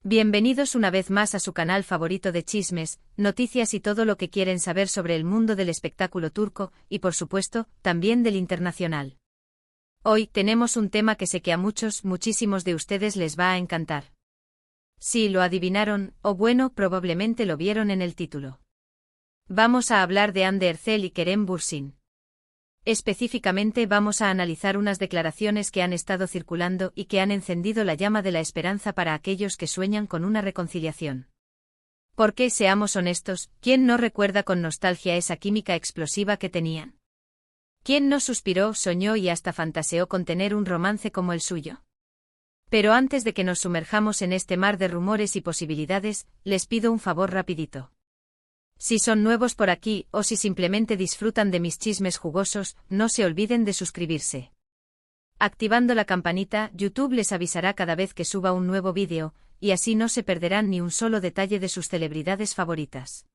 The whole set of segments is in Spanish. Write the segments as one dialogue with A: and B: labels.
A: Bienvenidos una vez más a su canal favorito de chismes, noticias y todo lo que quieren saber sobre el mundo del espectáculo turco y, por supuesto, también del internacional. Hoy tenemos un tema que sé que a muchísimos de ustedes les va a encantar. Si lo adivinaron, o bueno, probablemente lo vieron en el título. Vamos a hablar de Hande Erçel y Kerem Bürsin. Específicamente vamos a analizar unas declaraciones que han estado circulando y que han encendido la llama de la esperanza para aquellos que sueñan con una reconciliación. Porque, seamos honestos, ¿quién no recuerda con nostalgia esa química explosiva que tenían? ¿Quién no suspiró, soñó y hasta fantaseó con tener un romance como el suyo? Pero antes de que nos sumerjamos en este mar de rumores y posibilidades, les pido un favor rapidito. Si son nuevos por aquí o si simplemente disfrutan de mis chismes jugosos, no se olviden de suscribirse. Activando la campanita, YouTube les avisará cada vez que suba un nuevo vídeo, y así no se perderán ni un solo detalle de sus celebridades favoritas.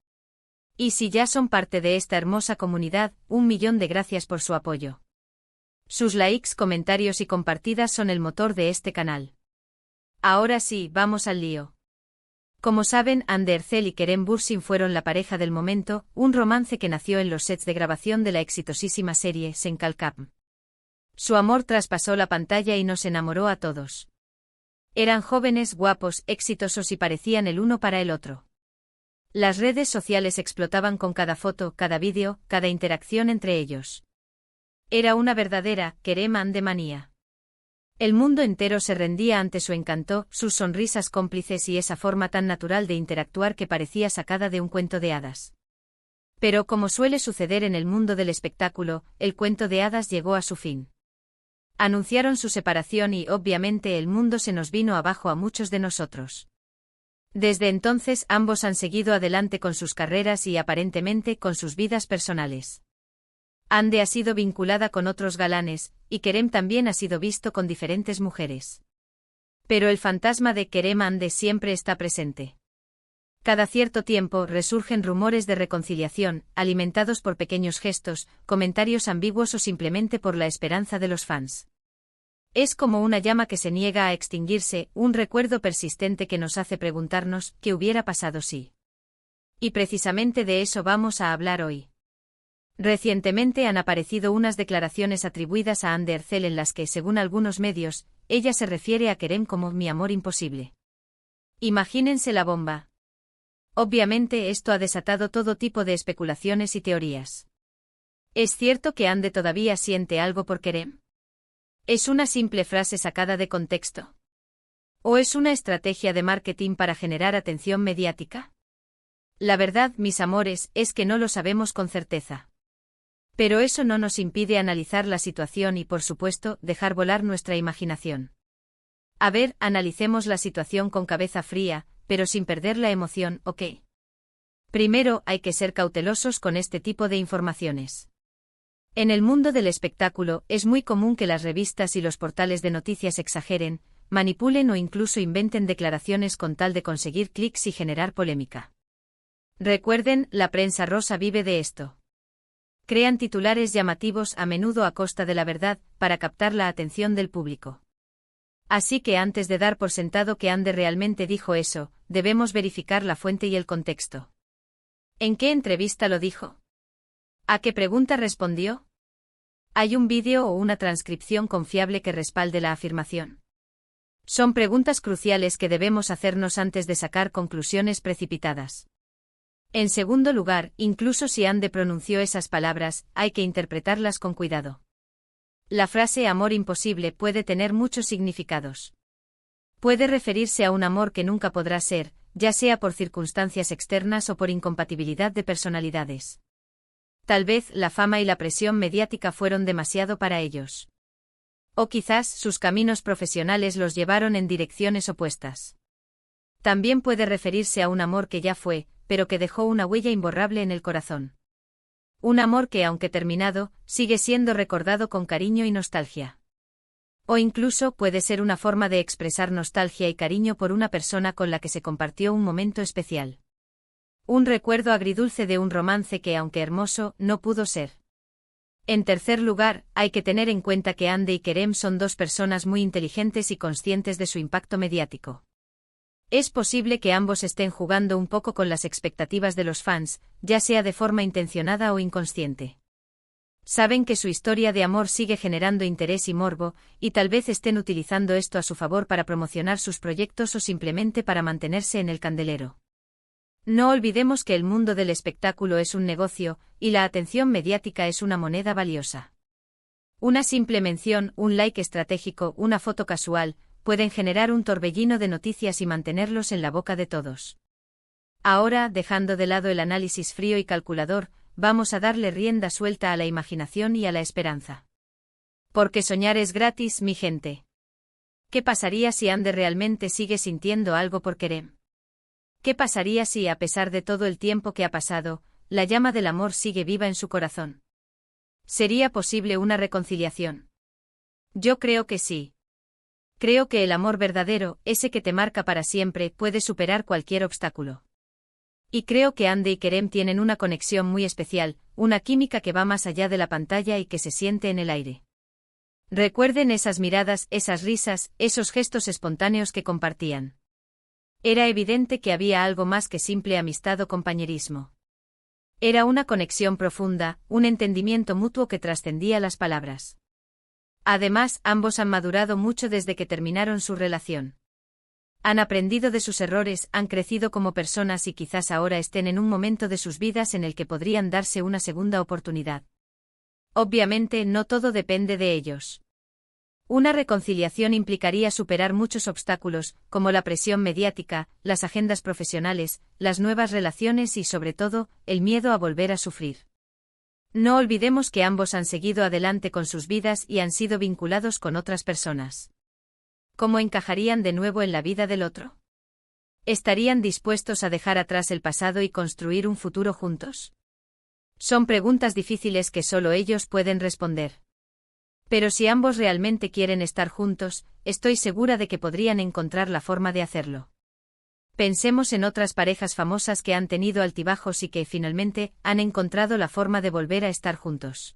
A: Y si ya son parte de esta hermosa comunidad, 1.000.000 de gracias por su apoyo. Sus likes, comentarios y compartidas son el motor de este canal. Ahora sí, vamos al lío. Como saben, Hande Erçel y Kerem Bürsin fueron la pareja del momento, un romance que nació en los sets de grabación de la exitosísima serie Sen Kalkam. Su amor traspasó la pantalla y nos enamoró a todos. Eran jóvenes, guapos, exitosos y parecían el uno para el otro. Las redes sociales explotaban con cada foto, cada vídeo, cada interacción entre ellos. Era una verdadera Kerem Hande manía. El mundo entero se rendía ante su encanto, sus sonrisas cómplices y esa forma tan natural de interactuar que parecía sacada de un cuento de hadas. Pero como suele suceder en el mundo del espectáculo, el cuento de hadas llegó a su fin. Anunciaron su separación y, obviamente, el mundo se nos vino abajo a muchos de nosotros. Desde entonces ambos han seguido adelante con sus carreras y, aparentemente, con sus vidas personales. Hande ha sido vinculada con otros galanes, y Kerem también ha sido visto con diferentes mujeres. Pero el fantasma de Kerem Hande siempre está presente. Cada cierto tiempo resurgen rumores de reconciliación, alimentados por pequeños gestos, comentarios ambiguos o simplemente por la esperanza de los fans. Es como una llama que se niega a extinguirse, un recuerdo persistente que nos hace preguntarnos ¿qué hubiera pasado si? Y precisamente de eso vamos a hablar hoy. Recientemente han aparecido unas declaraciones atribuidas a Hande Erçel en las que, según algunos medios, ella se refiere a Kerem como mi amor imposible. Imagínense la bomba. Obviamente esto ha desatado todo tipo de especulaciones y teorías. ¿Es cierto que Hande todavía siente algo por Kerem? ¿Es una simple frase sacada de contexto? ¿O es una estrategia de marketing para generar atención mediática? La verdad, mis amores, es que no lo sabemos con certeza. Pero eso no nos impide analizar la situación y, por supuesto, dejar volar nuestra imaginación. A ver, analicemos la situación con cabeza fría, pero sin perder la emoción, ¿ok? Primero, hay que ser cautelosos con este tipo de informaciones. En el mundo del espectáculo, es muy común que las revistas y los portales de noticias exageren, manipulen o incluso inventen declaraciones con tal de conseguir clics y generar polémica. Recuerden, la prensa rosa vive de esto. Crean titulares llamativos a menudo a costa de la verdad, para captar la atención del público. Así que antes de dar por sentado que Hande realmente dijo eso, debemos verificar la fuente y el contexto. ¿En qué entrevista lo dijo? ¿A qué pregunta respondió? ¿Hay un vídeo o una transcripción confiable que respalde la afirmación? Son preguntas cruciales que debemos hacernos antes de sacar conclusiones precipitadas. En segundo lugar, incluso si Hande pronunció esas palabras, hay que interpretarlas con cuidado. La frase amor imposible puede tener muchos significados. Puede referirse a un amor que nunca podrá ser, ya sea por circunstancias externas o por incompatibilidad de personalidades. Tal vez la fama y la presión mediática fueron demasiado para ellos. O quizás sus caminos profesionales los llevaron en direcciones opuestas. También puede referirse a un amor que ya fue, pero que dejó una huella imborrable en el corazón. Un amor que, aunque terminado, sigue siendo recordado con cariño y nostalgia. O incluso puede ser una forma de expresar nostalgia y cariño por una persona con la que se compartió un momento especial. Un recuerdo agridulce de un romance que, aunque hermoso, no pudo ser. En tercer lugar, hay que tener en cuenta que Hande y Kerem son dos personas muy inteligentes y conscientes de su impacto mediático. Es posible que ambos estén jugando un poco con las expectativas de los fans, ya sea de forma intencionada o inconsciente. Saben que su historia de amor sigue generando interés y morbo, y tal vez estén utilizando esto a su favor para promocionar sus proyectos o simplemente para mantenerse en el candelero. No olvidemos que el mundo del espectáculo es un negocio, y la atención mediática es una moneda valiosa. Una simple mención, un like estratégico, una foto casual, pueden generar un torbellino de noticias y mantenerlos en la boca de todos. Ahora, dejando de lado el análisis frío y calculador, vamos a darle rienda suelta a la imaginación y a la esperanza. Porque soñar es gratis, mi gente. ¿Qué pasaría si Ande realmente sigue sintiendo algo por Kerem? ¿Qué pasaría si, a pesar de todo el tiempo que ha pasado, la llama del amor sigue viva en su corazón? ¿Sería posible una reconciliación? Yo creo que sí. Creo que el amor verdadero, ese que te marca para siempre, puede superar cualquier obstáculo. Y creo que Ande y Kerem tienen una conexión muy especial, una química que va más allá de la pantalla y que se siente en el aire. Recuerden esas miradas, esas risas, esos gestos espontáneos que compartían. Era evidente que había algo más que simple amistad o compañerismo. Era una conexión profunda, un entendimiento mutuo que trascendía las palabras. Además, ambos han madurado mucho desde que terminaron su relación. Han aprendido de sus errores, han crecido como personas y quizás ahora estén en un momento de sus vidas en el que podrían darse una segunda oportunidad. Obviamente, no todo depende de ellos. Una reconciliación implicaría superar muchos obstáculos, como la presión mediática, las agendas profesionales, las nuevas relaciones y, sobre todo, el miedo a volver a sufrir. No olvidemos que ambos han seguido adelante con sus vidas y han sido vinculados con otras personas. ¿Cómo encajarían de nuevo en la vida del otro? ¿Estarían dispuestos a dejar atrás el pasado y construir un futuro juntos? Son preguntas difíciles que solo ellos pueden responder. Pero si ambos realmente quieren estar juntos, estoy segura de que podrían encontrar la forma de hacerlo. Pensemos en otras parejas famosas que han tenido altibajos y que finalmente han encontrado la forma de volver a estar juntos.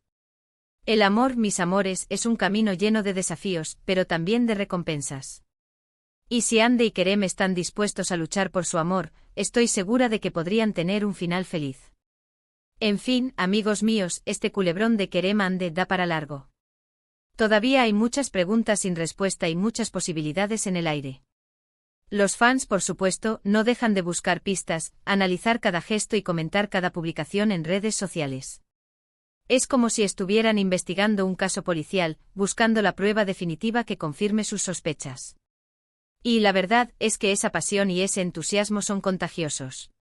A: El amor, mis amores, es un camino lleno de desafíos, pero también de recompensas. Y si Ande y Kerem están dispuestos a luchar por su amor, estoy segura de que podrían tener un final feliz. En fin, amigos míos, este culebrón de Kerem Ande da para largo. Todavía hay muchas preguntas sin respuesta y muchas posibilidades en el aire. Los fans, por supuesto, no dejan de buscar pistas, analizar cada gesto y comentar cada publicación en redes sociales. Es como si estuvieran investigando un caso policial, buscando la prueba definitiva que confirme sus sospechas. Y la verdad es que esa pasión y ese entusiasmo son contagiosos.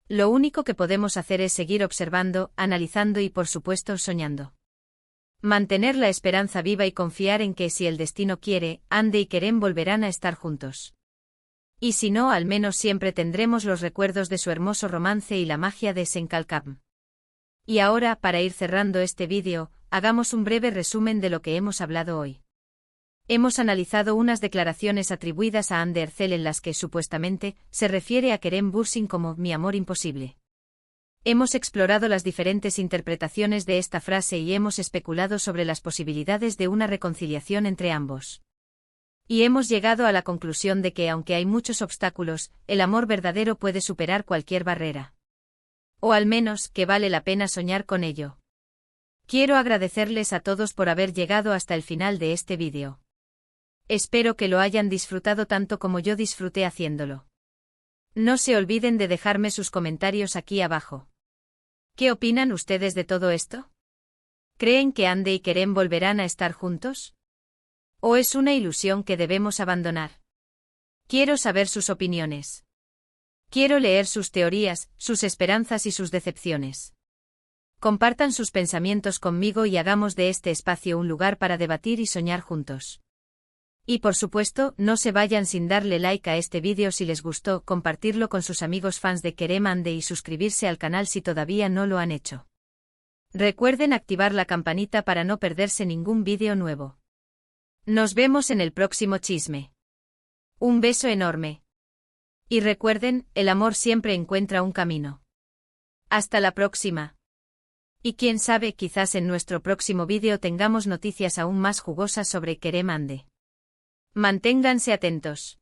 A: Lo único que podemos hacer es seguir observando, analizando y, por supuesto, soñando. Mantener la esperanza viva y confiar en que, si el destino quiere, Ande y Kerem volverán a estar juntos. Y si no, al menos siempre tendremos los recuerdos de su hermoso romance y la magia de Senkalkam. Y ahora, para ir cerrando este vídeo, hagamos un breve resumen de lo que hemos hablado hoy. Hemos analizado unas declaraciones atribuidas a Hande Erçel en las que, supuestamente, se refiere a Kerem Bürsin como «mi amor imposible». Hemos explorado las diferentes interpretaciones de esta frase y hemos especulado sobre las posibilidades de una reconciliación entre ambos. Y hemos llegado a la conclusión de que, aunque hay muchos obstáculos, el amor verdadero puede superar cualquier barrera. O al menos, que vale la pena soñar con ello. Quiero agradecerles a todos por haber llegado hasta el final de este vídeo. Espero que lo hayan disfrutado tanto como yo disfruté haciéndolo. No se olviden de dejarme sus comentarios aquí abajo. ¿Qué opinan ustedes de todo esto? ¿Creen que Hande y Kerem volverán a estar juntos? ¿O es una ilusión que debemos abandonar? Quiero saber sus opiniones. Quiero leer sus teorías, sus esperanzas y sus decepciones. Compartan sus pensamientos conmigo y hagamos de este espacio un lugar para debatir y soñar juntos. Y por supuesto, no se vayan sin darle like a este vídeo si les gustó, compartirlo con sus amigos fans de Kerem Hande y suscribirse al canal si todavía no lo han hecho. Recuerden activar la campanita para no perderse ningún vídeo nuevo. Nos vemos en el próximo chisme. Un beso enorme. Y recuerden, el amor siempre encuentra un camino. Hasta la próxima. Y quién sabe, quizás en nuestro próximo vídeo tengamos noticias aún más jugosas sobre Kerem Hande. Manténganse atentos.